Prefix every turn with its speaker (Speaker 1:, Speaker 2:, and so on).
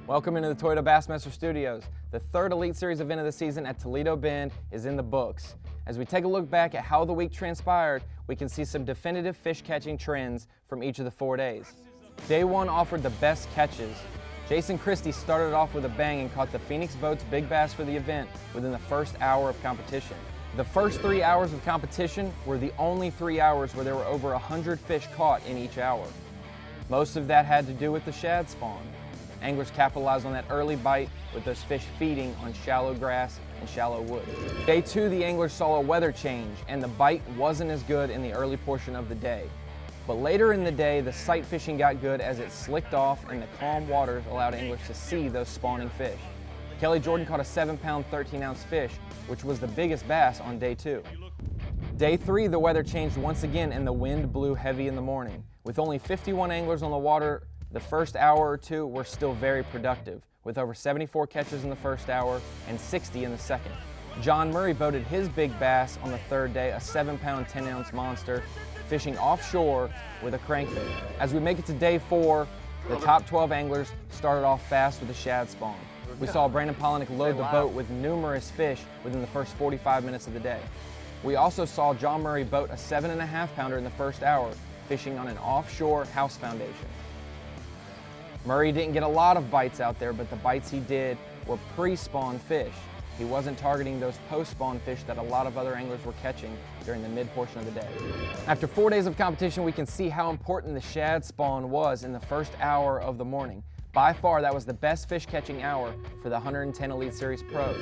Speaker 1: Welcome into the Toledo Bassmaster Studios. The third Elite Series event of the season at Toledo Bend is in the books. As we take a look back at how the week transpired, we can see some definitive fish catching trends from each of the 4 days. Day 1 offered the best catches. Jason Christie started off with a bang and caught the Phoenix Boats Big Bass for the event within the first hour of competition. The first 3 hours of competition were the only 3 hours where there were over 100 fish caught in each hour. Most of that had to do with the shad spawn. Anglers capitalized on that early bite with those fish feeding on shallow grass and shallow wood. Day 2, the anglers saw a weather change and the bite wasn't as good in the early portion of the day. But later in the day, the sight fishing got good as it slicked off and the calm waters allowed anglers to see those spawning fish. Kelly Jordan caught a 7-pound, 13-ounce fish, which was the biggest bass on day 2. Day 3, the weather changed once again and the wind blew heavy in the morning. With only 51 anglers on the water, the first hour or two were still very productive, with over 74 catches in the first hour and 60 in the second. John Murray boated his big bass on the third day, a 7-pound, 10-ounce monster, fishing offshore with a crankbait. As we make it to day 4, the top 12 anglers started off fast with a shad spawn. We saw Brandon Polinick load the boat with numerous fish within the first 45 minutes of the day. We also saw John Murray boat a 7.5-pounder in the first hour, fishing on an offshore house foundation. Murray didn't get a lot of bites out there, but the bites he did were pre-spawn fish. He wasn't targeting those post-spawn fish that a lot of other anglers were catching during the mid-portion of the day. After 4 days of competition, we can see how important the shad spawn was in the first hour of the morning. By far, that was the best fish catching hour for the 110 Elite Series pros.